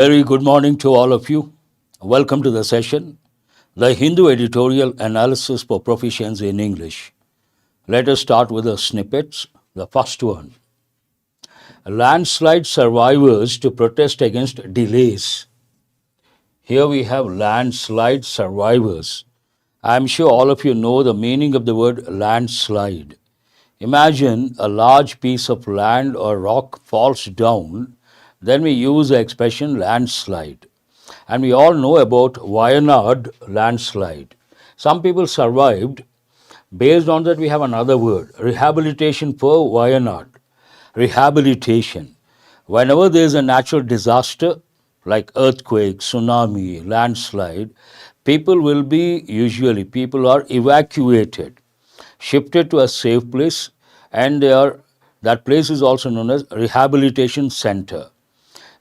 Very good morning to all of you. Welcome to the session, the Hindu Editorial Analysis for Proficiency in English. Let us start with the snippets. The first one, landslide survivors to protest against delays. Here we have landslide survivors. I'm sure all of you know the meaning of the word landslide. Imagine a large piece of land or rock falls down, then we use the expression landslide. And we all know about Wayanad landslide. Some people survived. Based on that, we have another word, rehabilitation for Wayanad. Rehabilitation. Whenever there is a natural disaster like earthquake, tsunami, landslide, people are evacuated, shifted to a safe place, and that place is also known as rehabilitation center.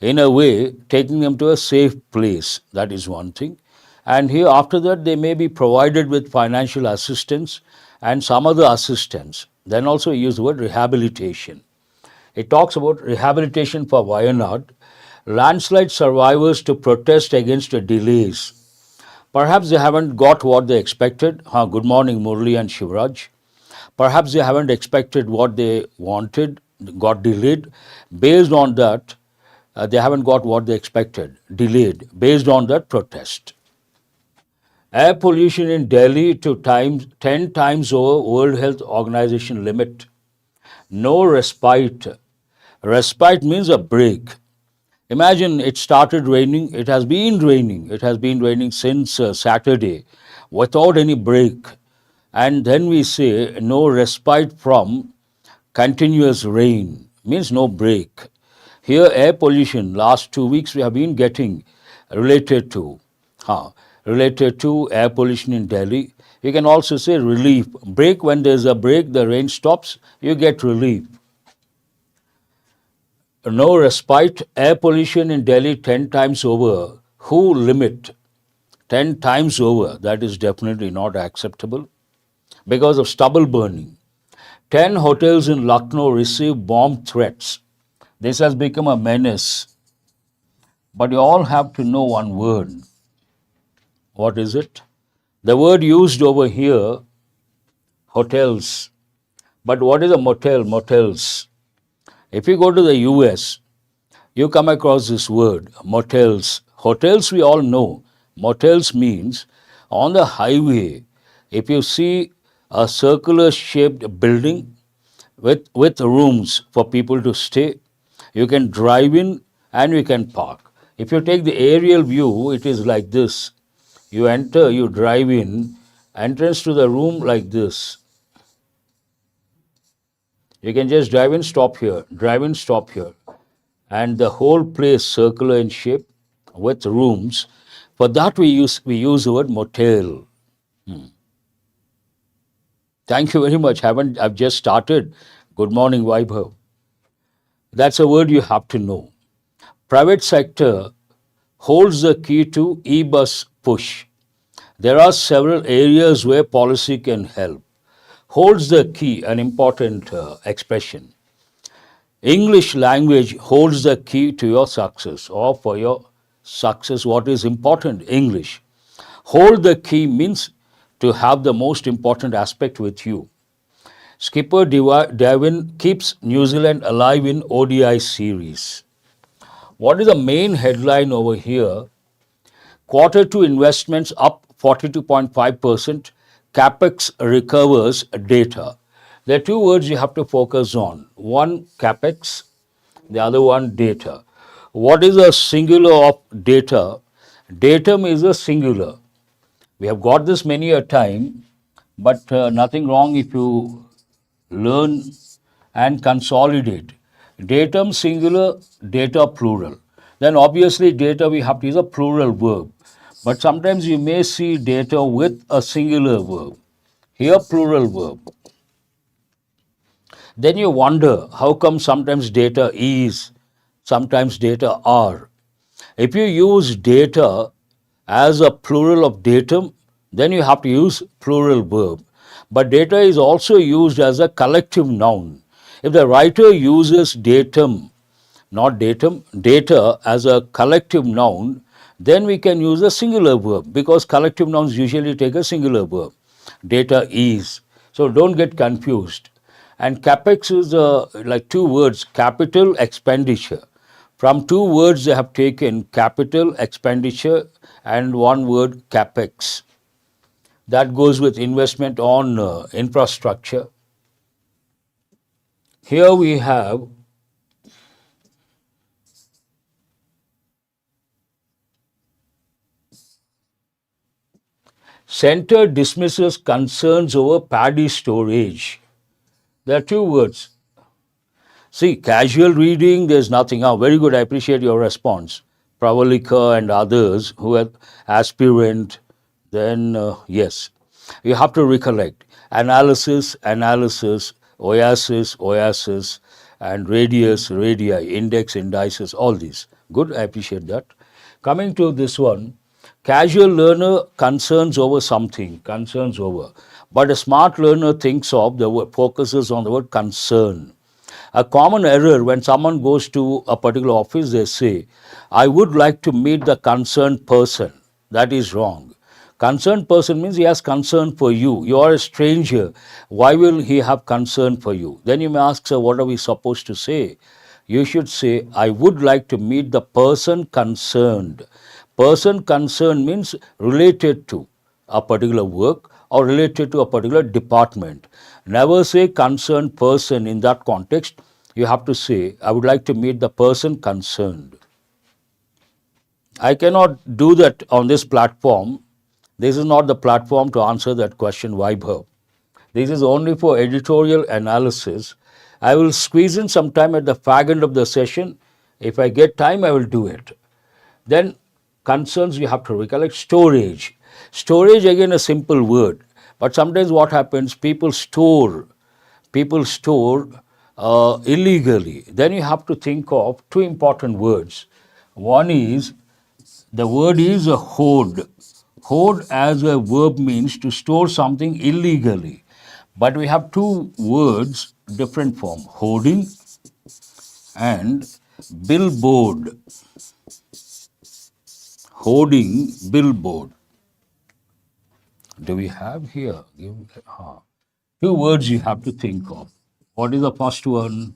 In a way, taking them to a safe place, that is one thing. And here, after that, they may be provided with financial assistance and some other assistance. Then also use the word rehabilitation. It talks about rehabilitation for Wayanad, landslide survivors to protest against the delays. Perhaps they haven't got what they expected. Good morning, Murthy and Shivraj. Perhaps they haven't expected what they wanted, got delayed. Based on that, they haven't got what they expected, delayed, based on that protest. Air pollution in Delhi to 10 times over World Health Organization limit. No respite. Respite means a break. Imagine it started raining, it has been raining since Saturday without any break. And then we say no respite from continuous rain, means no break. Here, air pollution, last 2 weeks we have been getting related to air pollution in Delhi. You can also say relief. Break, when there's a break, the rain stops, you get relief. No respite, air pollution in Delhi 10 times over. Who limit? 10 times over, that is definitely not acceptable because of stubble burning. 10 hotels in Lucknow receive bomb threats. This has become a menace. But you all have to know one word. What is it? The word used over here, hotels. But what is a motel? Motels. If you go to the US, you come across this word, motels. Hotels we all know. Motels means on the highway, if you see a circular shaped building with rooms for people to stay, you can drive in and you can park. If you take the aerial view, it is like this. You enter, you drive in, entrance to the room like this. You can just drive in, stop here, drive in, stop here. And the whole place circular in shape with rooms. For that we use the word motel. Thank you very much. I've just started. Good morning, Vaibhav. That's a word you have to know. Private sector holds the key to e-bus push. There are several areas where policy can help. Holds the key, an important expression. English language holds the key to your success, or for your success, what is important? English. Hold the key means to have the most important aspect with you. Skipper Devin keeps New Zealand alive in ODI series. What is the main headline over here? Q2 investments up 42.5%, CapEx recovers data. There are two words you have to focus on. One, CapEx, the other one, data. What is a singular of data? Datum is a singular. We have got this many a time, but nothing wrong if you learn and consolidate. Datum singular, data plural. Then obviously data we have to use a plural verb. But sometimes you may see data with a singular verb. Here plural verb. Then you wonder how come sometimes data is, sometimes data are. If you use data as a plural of datum, then you have to use plural verb. But data is also used as a collective noun. If the writer uses datum not datum, data as a collective noun, then we can use a singular verb because collective nouns usually take a singular verb. Data is. So don't get confused. And capex is like two words, capital expenditure. From two words they have taken capital expenditure and one word capex. That goes with investment on infrastructure. Here we have Centre dismisses concerns over paddy storage. There are two words. See, casual reading, there's nothing. Oh, very good. I appreciate your response. Pravalika and others who are aspirant, then yes. You have to recollect. Analysis, analysis, oasis, and radius, radii, index, indices, all these. Good, I appreciate that. Coming to this one, casual learner concerns over something, concerns over. But a smart learner thinks of the word, focuses on the word concern. A common error when someone goes to a particular office, they say, I would like to meet the concerned person. That is wrong. Concerned person means he has concern for you. You are a stranger. Why will he have concern for you? Then you may ask, sir, what are we supposed to say? You should say, I would like to meet the person concerned. Person concerned means related to a particular work or related to a particular department. Never say concerned person in that context. You have to say, I would like to meet the person concerned. I cannot do that on this platform. This is not the platform to answer that question, Vaibhav. This is only for editorial analysis. I will squeeze in some time at the fag end of the session. If I get time, I will do it. Then concerns you have to recollect. Storage. Storage, again, a simple word. But sometimes what happens, people store illegally. Then you have to think of two important words. One is, the word is a hoard. Hoard as a verb means to store something illegally. But we have two words, different form, hoarding and billboard. Hoarding, billboard. Do we have here? Two words you have to think of. What is the first one?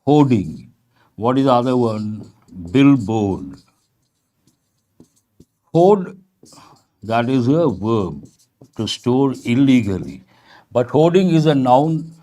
Hoarding. What is the other one? Billboard. Hoard, that is a verb, to store illegally. But hoarding is a noun.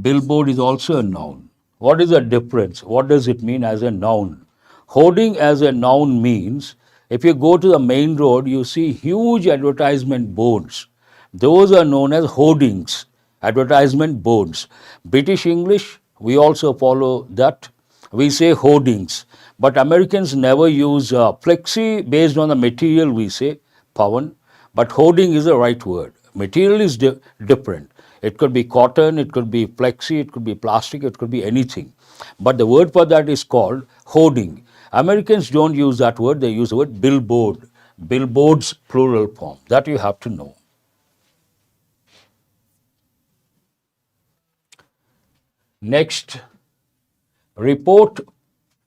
Billboard is also a noun. What is the difference? What does it mean as a noun? Hoarding as a noun means if you go to the main road, you see huge advertisement boards. Those are known as hoardings, advertisement boards. British English, we also follow that. We say hoardings. But Americans never use flexi based on the material, we say, pavan. But hoarding is the right word. Material is different. It could be cotton, it could be flexi, it could be plastic, it could be anything. But the word for that is called hoarding. Americans don't use that word, they use the word billboard. Billboards, plural form. That you have to know. Next, report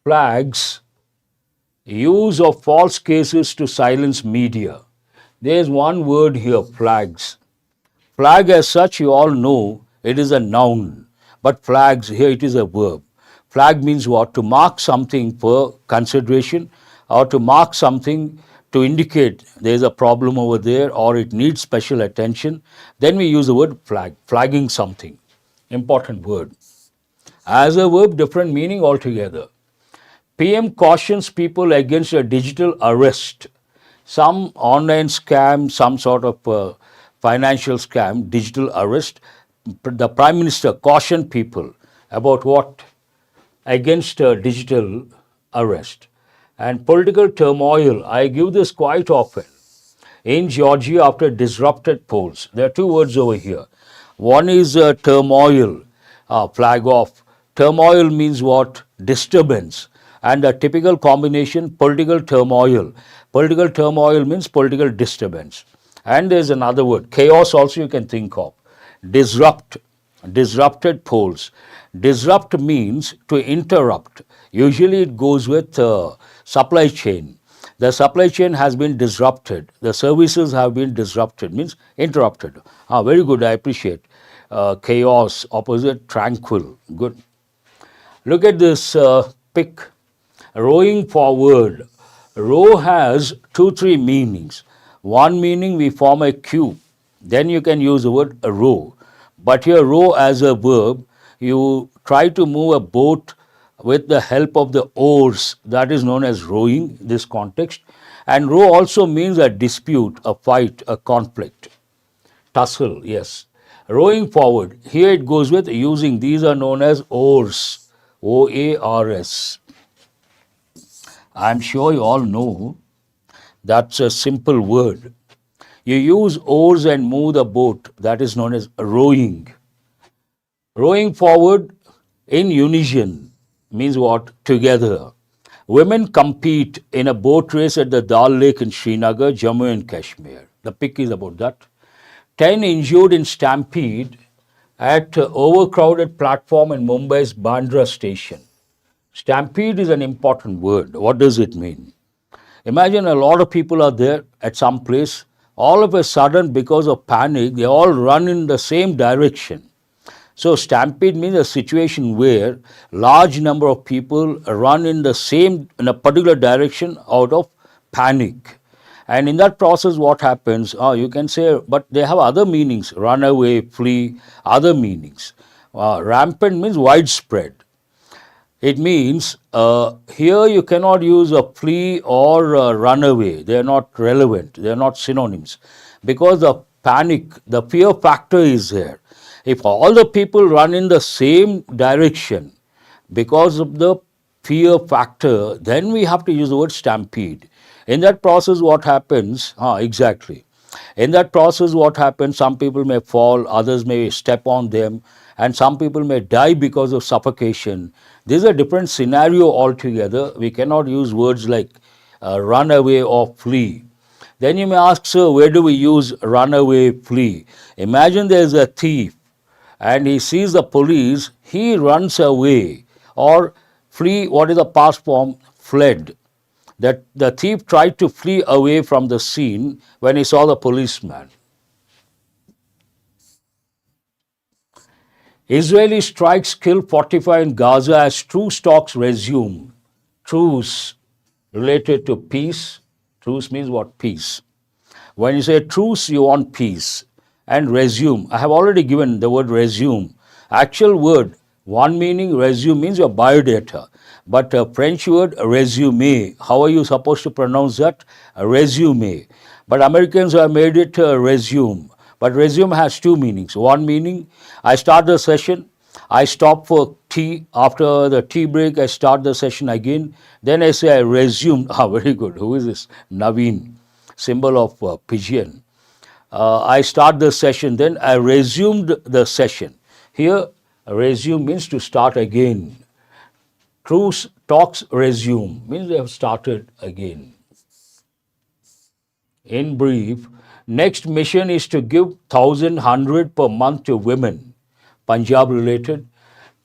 flags use of false cases to silence media. There is one word here, flags. Flag as such, you all know, it is a noun. But flags, here it is a verb. Flag means what? To mark something for consideration or to mark something to indicate there is a problem over there or it needs special attention. Then we use the word flag, flagging something. Important word. As a verb, different meaning altogether. PM cautions people against a digital arrest. Some online scam, some sort of financial scam, digital arrest. The Prime Minister cautioned people about what? Against digital arrest. And political turmoil, I give this quite often. In Georgia, after disrupted polls, there are two words over here. One is turmoil, flag off. Turmoil means what? Disturbance. And a typical combination, political turmoil. Political turmoil means political disturbance. And there's another word, chaos also you can think of. Disrupt. Disrupted poles. Disrupt means to interrupt. Usually it goes with supply chain. The supply chain has been disrupted. The services have been disrupted, means interrupted. Ah, very good, I appreciate. Chaos, opposite, tranquil. Good. Look at this pic. Rowing forward. Row has two, three meanings. One meaning, we form a queue. Then you can use the word row. But here, row as a verb, you try to move a boat with the help of the oars. That is known as rowing, this context. And row also means a dispute, a fight, a conflict. Tussle, yes. Rowing forward. Here it goes with using, these are known as oars. OARS. I'm sure you all know that's a simple word. You use oars and move the boat. That is known as rowing. Rowing forward in unison means what? Together. Women compete in a boat race at the Dal Lake in Srinagar, Jammu and Kashmir. The pic is about that. 10 injured in stampede at overcrowded platform in Mumbai's Bandra station. Stampede is an important word. What does it mean? Imagine a lot of people are there at some place. All of a sudden, because of panic, they all run in the same direction. So stampede means a situation where large number of people run in a particular direction out of panic. And in that process, what happens? You can say, but they have other meanings: run away, flee, other meanings. Rampant means widespread. It means here you cannot use a flee or run away. They are not relevant. They are not synonyms. Because the panic, the fear factor is there. If all the people run in the same direction because of the fear factor, then we have to use the word stampede. In that process, what happens? Exactly. In that process, what happens? Some people may fall, others may step on them, and some people may die because of suffocation. This is a different scenario altogether. We cannot use words like run away or flee. Then you may ask, sir, where do we use run away, flee? Imagine there is a thief and he sees the police, he runs away. Or flee, what is the past form? Fled. That the thief tried to flee away from the scene when he saw the policeman. Israeli strikes kill 45 in Gaza as truce talks resume. Truce related to peace. Truce means what? Peace. When you say truce, you want peace. And resume. I have already given the word resume. Actual word, one meaning, resume means your biodata. But a French word, resume. How are you supposed to pronounce that? Resume. But Americans have made it resume. But resume has two meanings. One meaning, I start the session, I stop for tea. After the tea break, I start the session again. Then I say I resume. Very good. Who is this? Naveen, symbol of pigeon. I start the session, then I resumed the session. Here, resume means to start again. Truce talks resume means they have started again. In brief, next mission is to give 1,100 per month to women. Punjab related.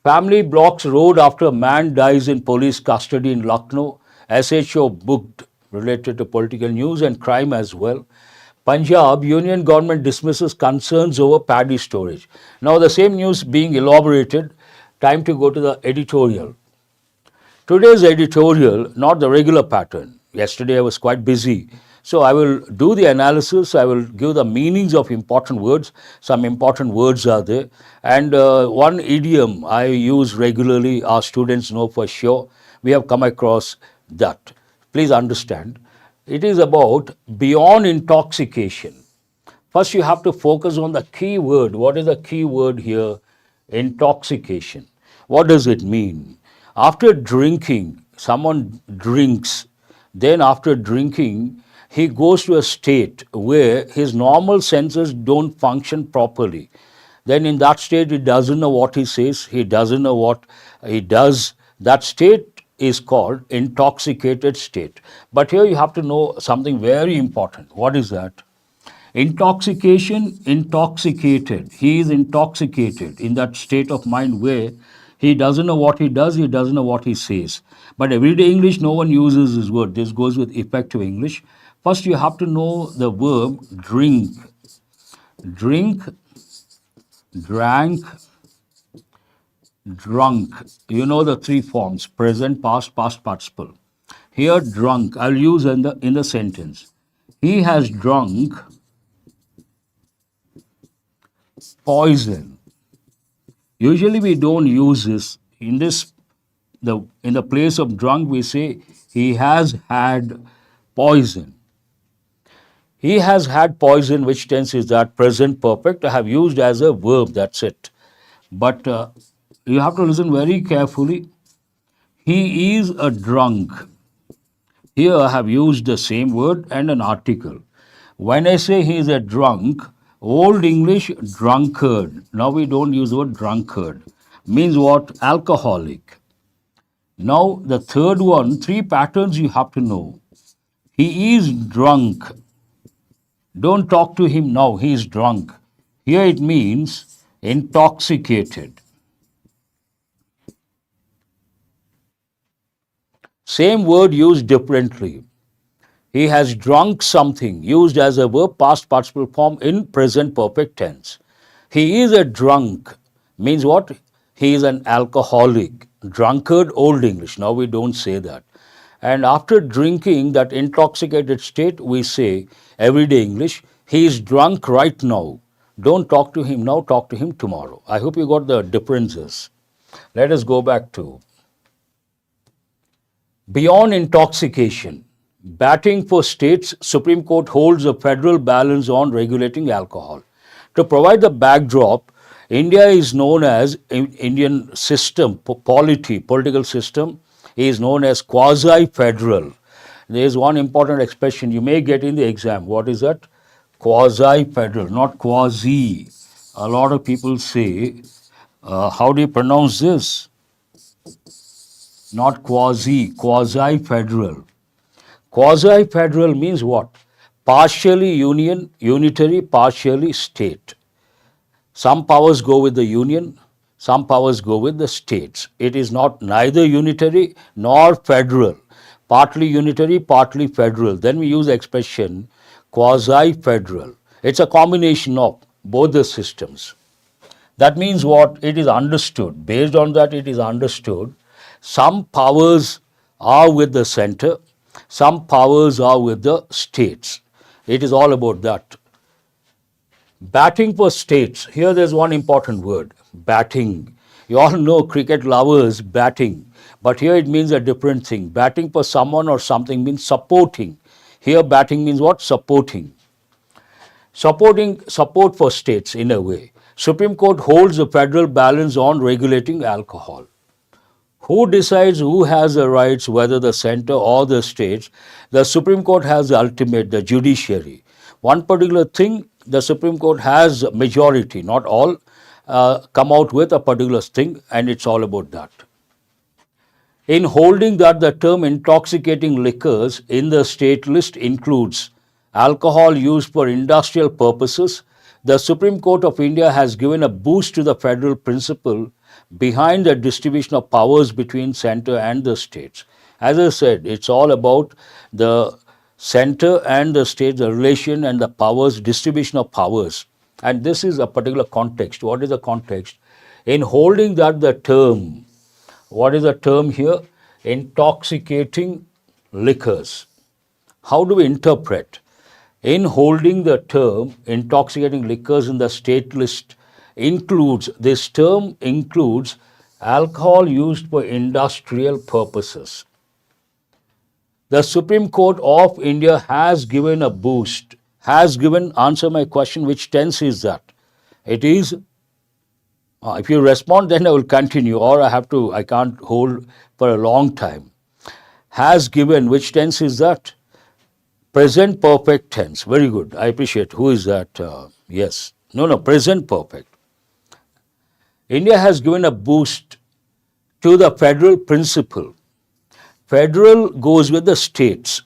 Family blocks road after a man dies in police custody in Lucknow. SHO booked, related to political news and crime as well. Punjab, union government dismisses concerns over paddy storage. Now the same news being elaborated. Time to go to the editorial. Today's editorial, not the regular pattern. Yesterday I was quite busy. So I will do the analysis, I will give the meanings of important words. Some important words are there. And one idiom I use regularly, our students know for sure. We have come across that. Please understand, it is about beyond intoxication. First you have to focus on the key word. What is the key word here? Intoxication. What does it mean? After drinking, someone drinks, then after drinking, he goes to a state where his normal senses don't function properly. Then in that state, he doesn't know what he says, he doesn't know what he does. That state is called intoxicated state. But here you have to know something very important. What is that? Intoxication, intoxicated. He is intoxicated in that state of mind where he doesn't know what he does, he doesn't know what he says. But everyday English, no one uses this word. This goes with effective English. First, you have to know the verb drink. Drink, drank, drunk. You know the three forms: present, past, past participle. Here, drunk, I'll use in the sentence. He has drunk poison. Usually we don't use this. In the place of drunk, we say he has had poison. He has had poison, which tense is that? Present perfect. I have used as a verb, that's it. But you have to listen very carefully. He is a drunk. Here I have used the same word and an article. When I say he is a drunk, Old English drunkard. Now we don't use the word drunkard. Means what? Alcoholic. Now the third one, three patterns you have to know. He is drunk. Don't talk to him now, he is drunk. Here it means intoxicated. Same word used differently. He has drunk something, used as a verb, past participle form in present perfect tense. He is a drunk, means what? He is an alcoholic. Drunkard, Old English. Now we don't say that. And after drinking that intoxicated state, we say, everyday English, he is drunk right now. Don't talk to him now, talk to him tomorrow. I hope you got the differences. Let us go back to beyond intoxication. Batting for states, Supreme Court holds a federal balance on regulating alcohol. To provide the backdrop, India is known as Indian system, political system, is known as quasi-federal. There is one important expression you may get in the exam. What is that? Quasi-federal, not quasi. A lot of people say, how do you pronounce this? Not quasi, quasi-federal. Quasi-federal means what? Partially union, unitary, partially state. Some powers go with the union, some powers go with the states. It is not neither unitary nor federal. Partly unitary, partly federal. Then we use the expression quasi-federal. It's a combination of both the systems. That means what? It is understood. Based on that, it is understood. Some powers are with the center, some powers are with the states. It is all about that. Batting for states. Here there's one important word, batting. You all know cricket lovers, batting. But here it means a different thing. Batting for someone or something means supporting. Here batting means what? Supporting. Support for states in a way. Supreme Court holds the federal balance on regulating alcohol. Who decides who has the rights, whether the center or the states? The Supreme Court has the ultimate, the judiciary. One particular thing, the Supreme Court has majority, not all, come out with a particular thing, and it's all about that. In holding that the term intoxicating liquors in the state list includes alcohol used for industrial purposes, the Supreme Court of India has given a boost to the federal principle behind the distribution of powers between center and the states. As I said, it's all about the center and the states, the relation and the powers, distribution of powers. And this is a particular context. What is the context? In holding that the term, what is the term here? Intoxicating liquors. How do we interpret? In holding the term intoxicating liquors in the state list includes, this term includes alcohol used for industrial purposes. The Supreme Court of India has given a boost, has given, answer my question, which tense is that? It is, if you respond then I will continue, or I can't hold for a long time. Has given, which tense is that? Present perfect tense. Very good. I appreciate. Who is that? Yes. No, present perfect. India has given a boost to the federal principle. Federal goes with the states.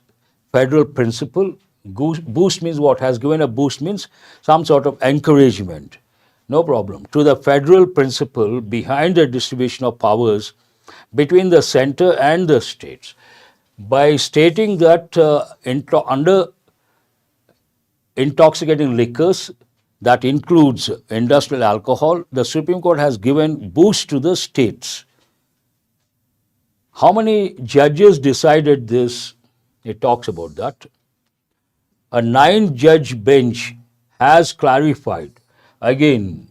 Federal principle Boost means what? Has given a boost means some sort of encouragement. No problem. To the federal principle behind the distribution of powers between the center and the states. By stating that under intoxicating liquors, that includes industrial alcohol, the Supreme Court has given boost to the states. How many judges decided this? It talks about that. A 9-judge bench has clarified. Again,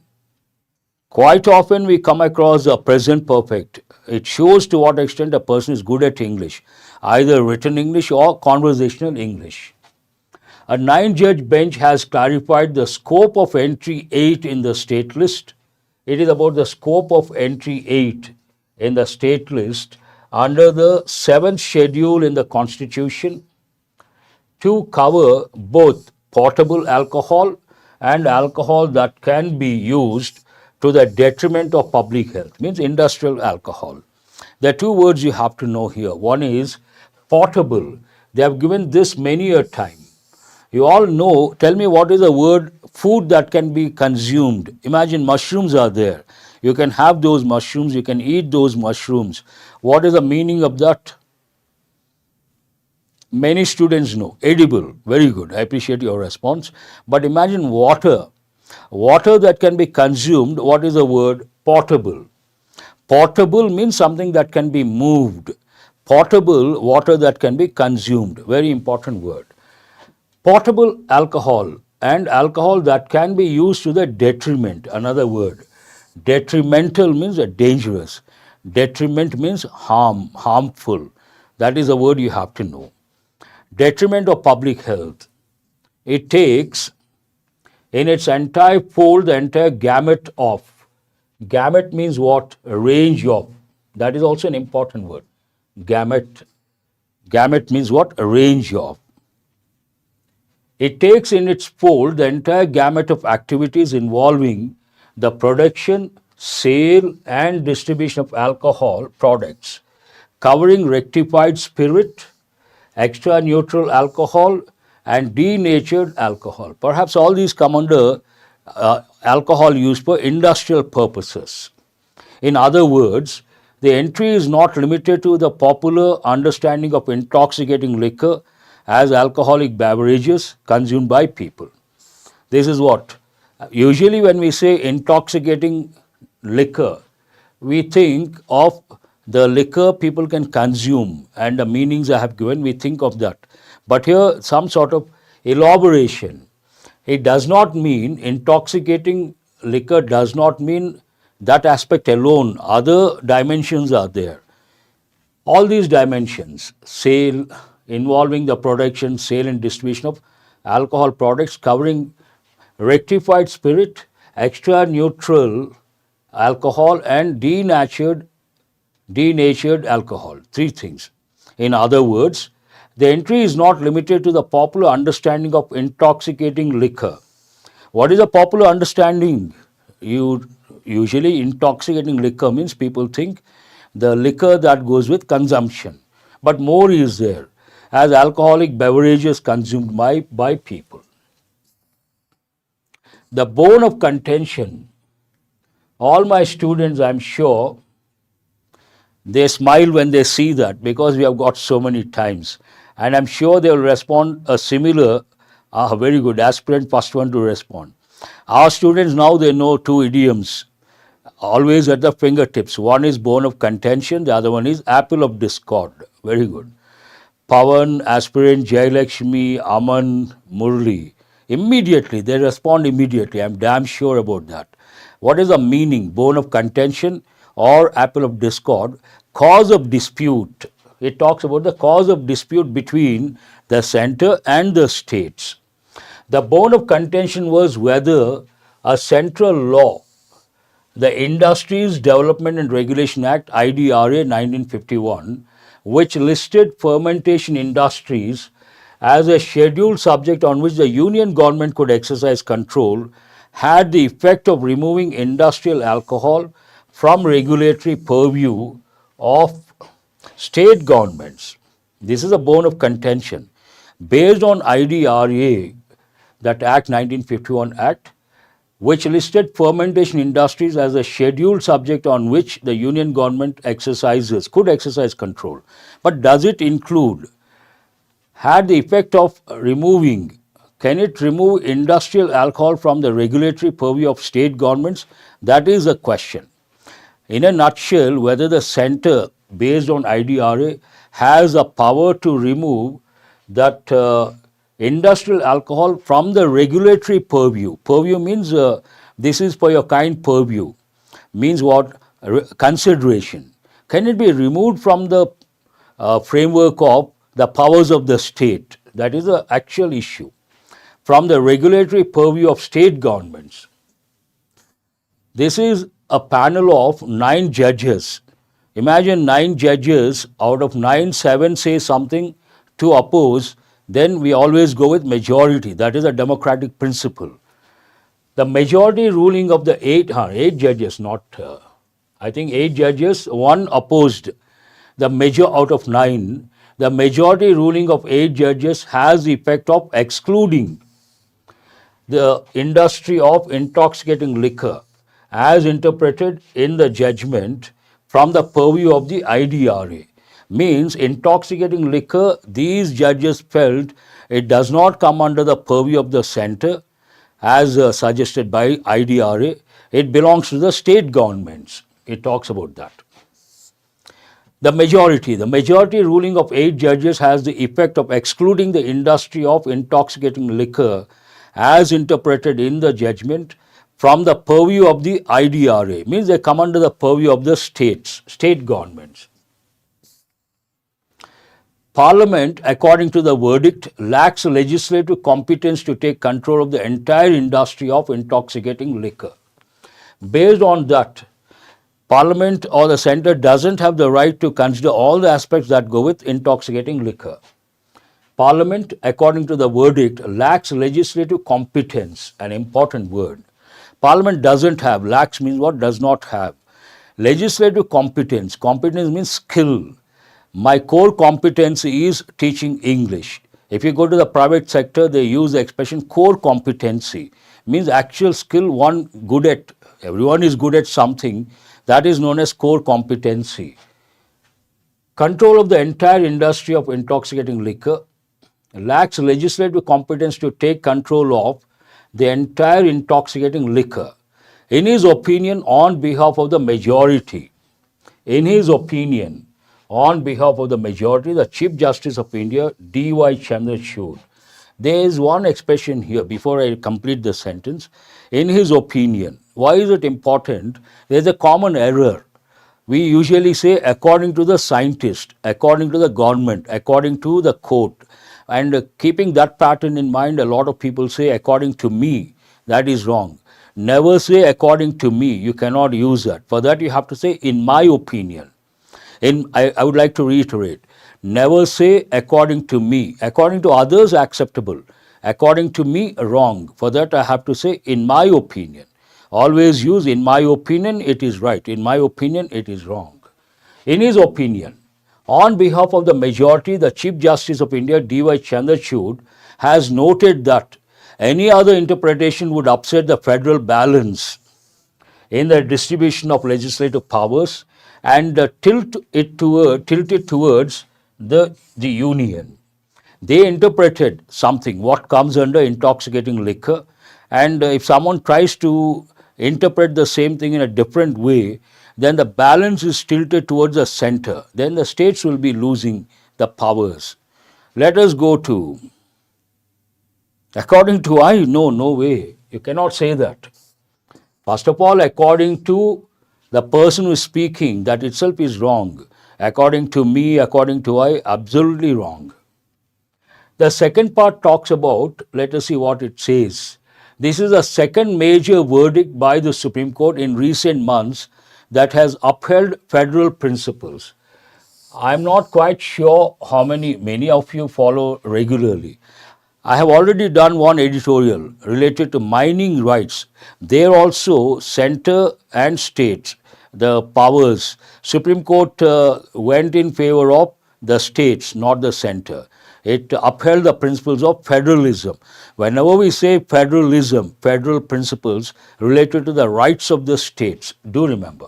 quite often we come across a present perfect. It shows to what extent a person is good at English, either written English or conversational English. A 9-judge bench has clarified the scope of entry 8 in the state list. It is about the scope of entry 8 in the state list under the 7th schedule in the Constitution to cover both potable alcohol and alcohol that can be used to the detriment of public health, means industrial alcohol. There are two words you have to know here. One is potable. They have given this many a time. You all know, tell me what is the word food that can be consumed. Imagine mushrooms are there. You can have those mushrooms, you can eat those mushrooms. What is the meaning of that? Many students know. Edible. Very good. I appreciate your response. But imagine water. Water that can be consumed. What is the word? Potable. Portable means something that can be moved. Potable, water that can be consumed. Very important word. Potable alcohol and alcohol that can be used to the detriment. Another word. Detrimental means dangerous. Detriment means harm, harmful. That is a word you have to know. Detriment of public health. It takes in its entire fold the entire gamut of. Gamut means what? A range of. That is also an important word. Gamut. Gamut means what? A range of. It takes in its fold the entire gamut of activities involving the production, sale, and distribution of alcohol products, covering rectified spirit, extra neutral alcohol, and denatured alcohol. Perhaps all these come under alcohol used for industrial purposes. In other words, the entry is not limited to the popular understanding of intoxicating liquor as alcoholic beverages consumed by people. This is what? Usually when we say intoxicating liquor, we think of the liquor people can consume and the meanings I have given, we think of that. But here some sort of elaboration. It does not mean intoxicating liquor does not mean that aspect alone. Other dimensions are there. All these dimensions, sale, involving the production, sale and distribution of alcohol products, covering rectified spirit, extra neutral alcohol and denatured alcohol. Three things. In other words, the entry is not limited to the popular understanding of intoxicating liquor. What is a popular understanding? Usually intoxicating liquor means people think the liquor that goes with consumption. But more is there as alcoholic beverages consumed by people. The bone of contention, all my students, I'm sure, they smile when they see that because we have got so many times. And I'm sure they will respond a similar, very good, aspirant first one to respond. Our students now, they know two idioms, always at the fingertips. One is bone of contention, the other one is apple of discord. Very good. Pawan, aspirant, Jayalakshmi, Aman, Murli. Immediately, they respond immediately. I'm damn sure about that. What is the meaning? Bone of contention or apple of discord? Cause of dispute. It talks about the cause of dispute between the center and the states. The bone of contention was whether a central law, the Industries Development and Regulation Act, IDRA 1951, which listed fermentation industries as a scheduled subject on which the union government could exercise control, had the effect of removing industrial alcohol from regulatory purview of state governments. This is a bone of contention. Based on IDRA, that Act 1951 Act, which listed fermentation industries as a scheduled subject on which the union government could exercise control. But does it include, had the effect of removing, can it remove industrial alcohol from the regulatory purview of state governments? That is the question. In a nutshell, whether the center based on IDRA has a power to remove that industrial alcohol from the regulatory purview. Purview means this is for your kind purview, means what? Consideration. Can it be removed from the framework of the powers of the state? That is the actual issue. From the regulatory purview of state governments. This is a panel of 9 judges. Imagine 9 judges, out of 9, 7 say something to oppose, then we always go with majority. That is a democratic principle. The majority ruling of the 8 judges, not, I think 8 judges, 1 opposed. The out of 9, the majority ruling of 8 judges has the effect of excluding the industry of intoxicating liquor as interpreted in the judgment from the purview of the IDRA. Means intoxicating liquor, these judges felt it does not come under the purview of the center as suggested by IDRA. It belongs to the state governments. It talks about that. The majority ruling of 8 judges has the effect of excluding the industry of intoxicating liquor as interpreted in the judgment from the purview of the IDRA. Means they come under the purview of the state governments. Parliament, according to the verdict, lacks legislative competence to take control of the entire industry of intoxicating liquor. Based on that, Parliament or the centre doesn't have the right to consider all the aspects that go with intoxicating liquor. Parliament, according to the verdict, lacks legislative competence, an important word. Parliament doesn't have, lacks means what? Does not have. Legislative competence, competence means skill. My core competency is teaching English. If you go to the private sector, they use the expression core competency, means actual skill, one good at, everyone is good at something, that is known as core competency. Control of the entire industry of intoxicating liquor, lacks legislative competence to take control of the entire intoxicating liquor. In his opinion, on behalf of the majority, the Chief Justice of India, D.Y. Chandrachud, there is one expression here before I complete the sentence. In his opinion, why is it important? There is a common error. We usually say according to the scientist, according to the government, according to the court. And keeping that pattern in mind, a lot of people say according to me. That is wrong. Never say according to me. You cannot use that. For that you have to say in my opinion. I would like to reiterate. Never say according to me. According to others, acceptable. According to me, wrong. For that I have to say in my opinion. Always use in my opinion, it is right. In my opinion, it is wrong. In his opinion, on behalf of the majority, the Chief Justice of India, D.Y. Chandrachud, has noted that any other interpretation would upset the federal balance in the distribution of legislative powers and tilt it towards the union. They interpreted something, what comes under intoxicating liquor, and if someone tries to interpret the same thing in a different way, then the balance is tilted towards the center. Then the states will be losing the powers. Let us go to, according to I, no way. You cannot say that. First of all, according to the person who is speaking, that itself is wrong. According to me, according to I, absolutely wrong. The second part talks about, let us see what it says. This is the second major verdict by the Supreme Court in recent months that has upheld federal principles. I'm not quite sure how many of you follow regularly. I have already done one editorial related to mining rights. There also center and states, the powers. Supreme Court went in favor of the states, not the center. It upheld the principles of federalism. Whenever we say federalism, federal principles related to the rights of the states, do remember.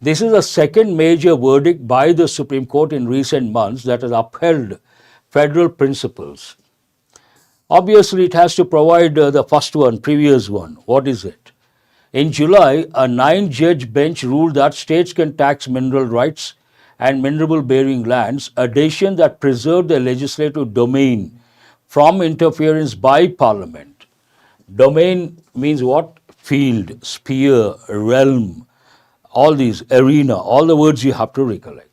This is the second major verdict by the Supreme Court in recent months that has upheld federal principles. Obviously, it has to provide the first one, previous one. What is it? In July, a 9-judge bench ruled that states can tax mineral rights and mineral-bearing lands, a decision that preserved the legislative domain from interference by Parliament. Domain means what? Field, sphere, realm, all these, arena, all the words you have to recollect.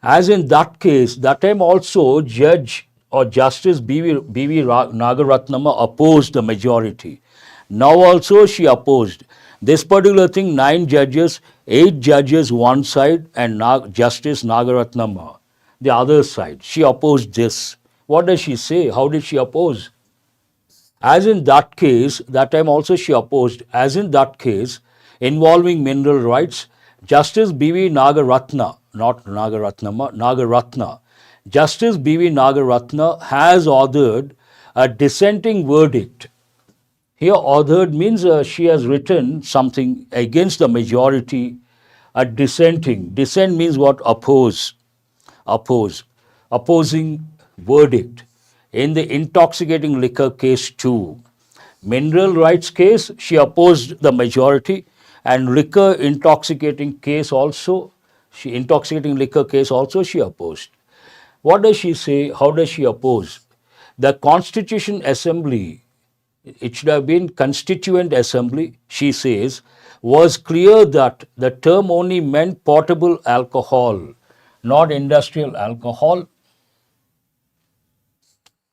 As in that case, that time also Judge or Justice B.V. Nagaratnama opposed the majority. Now also she opposed. This particular thing, 9 judges, 8 judges one side and Justice Nagaratnama the other side. She opposed this. What does she say? How did she oppose? As in that case, that time also she opposed. As in that case, involving mineral rights, Justice B.V. Nagaratna, not Nagaratnama, Nagaratna, Justice B.V. Nagaratna has authored a dissenting verdict. Here authored means she has written something against the majority, a dissenting. Dissent means what? Oppose. Opposing verdict. In the intoxicating liquor case 2. Mineral rights case, she opposed the majority, and liquor intoxicating case also, intoxicating liquor case also she opposed. What does she say? How does she oppose? The Constitution Assembly, it should have been Constituent Assembly, she says, was clear that the term only meant potable alcohol, not industrial alcohol.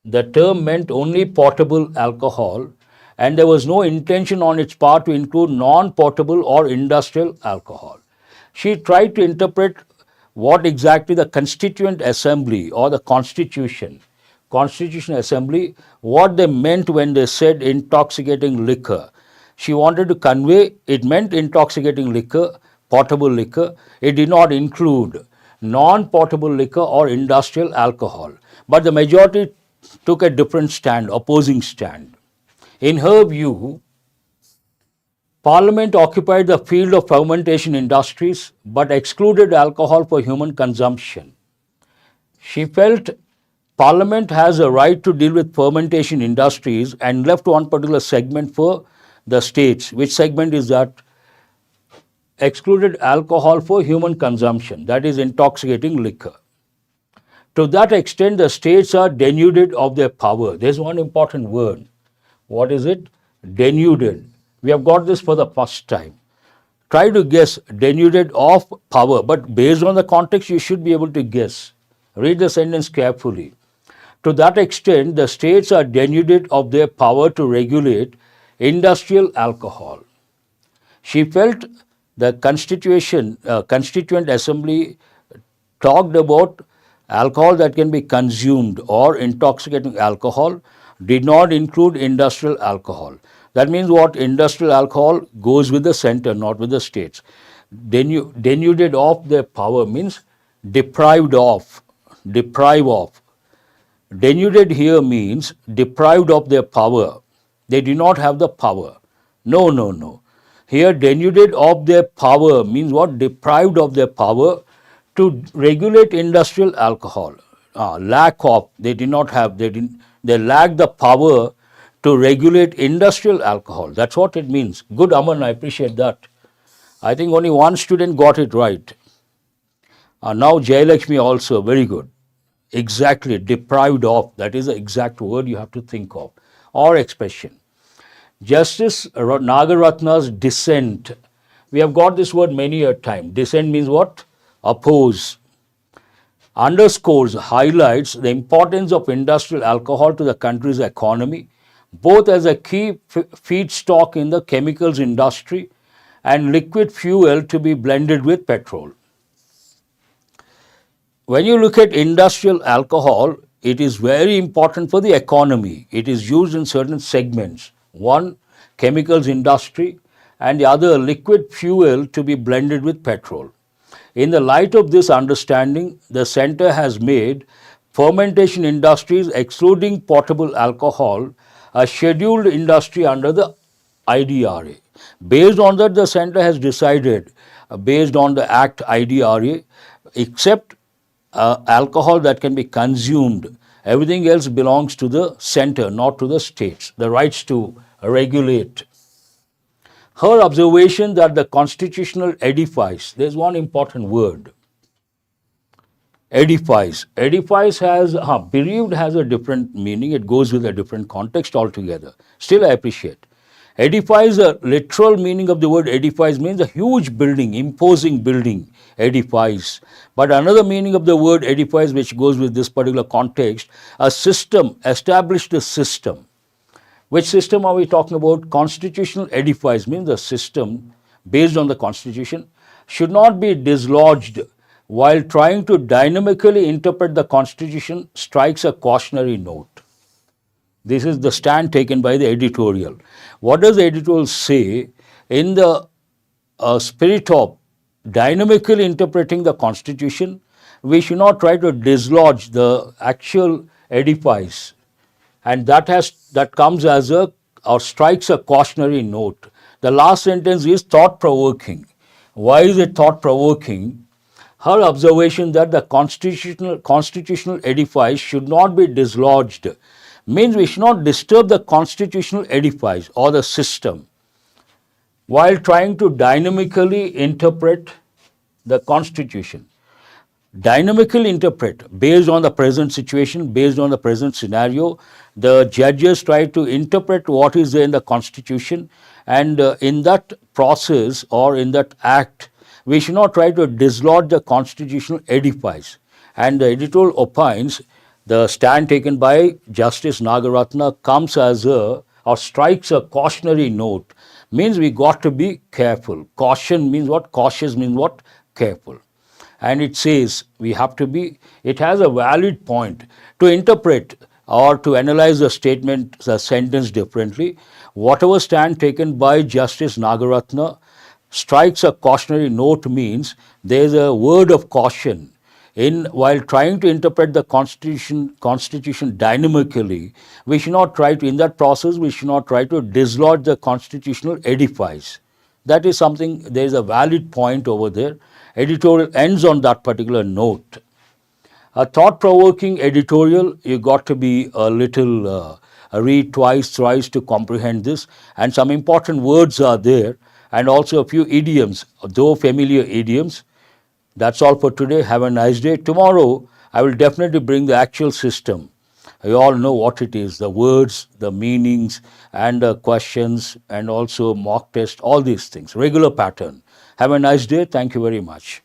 The term meant only potable alcohol, and there was no intention on its part to include non-potable or industrial alcohol. She tried to interpret what exactly the Constituent Assembly or the Constitution Assembly, what they meant when they said intoxicating liquor. She wanted to convey it meant intoxicating liquor, potable liquor. It did not include non-potable liquor or industrial alcohol. But the majority took a different stand, opposing stand. In her view, Parliament occupied the field of fermentation industries but excluded alcohol for human consumption. She felt Parliament has a right to deal with fermentation industries and left one particular segment for the states. Which segment is that? Excluded alcohol for human consumption, that is intoxicating liquor. To that extent, the states are denuded of their power. There's one important word. What is it? Denuded. We have got this for the first time. Try to guess denuded of power, but based on the context, you should be able to guess. Read the sentence carefully. To that extent, the states are denuded of their power to regulate industrial alcohol. She felt the Constituent Assembly talked about alcohol that can be consumed or intoxicating alcohol, did not include industrial alcohol. That means what? Industrial alcohol goes with the center, not with the states. Denuded of their power means deprived of. Deprive of. Denuded here means deprived of their power. They do not have the power. No. Here denuded of their power means what? Deprived of their power to regulate industrial alcohol. Lack of, they did not have, they lacked the power to regulate industrial alcohol. That's what it means. Good, Aman, I appreciate that. I think only one student got it right. Now Jayalakshmi also, very good. Exactly, deprived of, that is the exact word you have to think of, or expression. Justice Nagaratna's dissent, we have got this word many a time. Dissent means what? Oppose. Underscores, highlights the importance of industrial alcohol to the country's economy, both as a key feedstock in the chemicals industry and liquid fuel to be blended with petrol. When you look at industrial alcohol, it is very important for the economy. It is used in certain segments. One, chemicals industry, and the other, liquid fuel to be blended with petrol. In the light of this understanding, the Centre has made fermentation industries excluding potable alcohol, a scheduled industry under the IDRA. Based on that, the center has decided, based on the Act IDRA, except alcohol that can be consumed, everything else belongs to the center, not to the states, the rights to regulate. Her observation that the constitutional edifice, there's one important word, edifice. Edifice has, bereaved has a different meaning, it goes with a different context altogether. Still, I appreciate. Edifice, the literal meaning of the word edifice means a huge building, imposing building, edifice. But another meaning of the word edifice, which goes with this particular context, a system, established a system. Which system are we talking about? Constitutional edifice means the system based on the constitution should not be dislodged while trying to dynamically interpret the constitution, strikes a cautionary note. This is the stand taken by the editorial. What does the editorial say? In the spirit of dynamically interpreting the constitution, we should not try to dislodge the actual edifice, and that comes as a, or strikes a cautionary note. The last sentence is thought-provoking. Why is it thought-provoking? Her observation that the constitutional edifice should not be dislodged means we should not disturb the constitutional edifice or the system while trying to dynamically interpret the constitution. Dynamically interpret based on the present situation, based on the present scenario. The judges try to interpret what is there in the constitution, and in that process or in that act, we should not try to dislodge the constitutional edifice. And the editorial opines, the stand taken by Justice Nagaratna comes as a, or strikes a cautionary note, means we got to be careful. Caution means what? Cautious means what? Careful. And it says we have to be, it has a valid point to interpret or to analyze the statement, the sentence differently. Whatever stand taken by Justice Nagaratna strikes a cautionary note means there is a word of caution in while trying to interpret the constitution dynamically. We should not try to, in that process, we should not try to dislodge the constitutional edifice. That is something, there is a valid point over there. Editorial ends on that particular note. A thought-provoking editorial, you got to be a little, read twice, thrice to comprehend this, and some important words are there, and also a few idioms, though familiar idioms. That's all for today. Have a nice day. Tomorrow, I will definitely bring the actual system. You all know what it is, the words, the meanings, and the questions, and also mock test, all these things, regular pattern. Have a nice day. Thank you very much.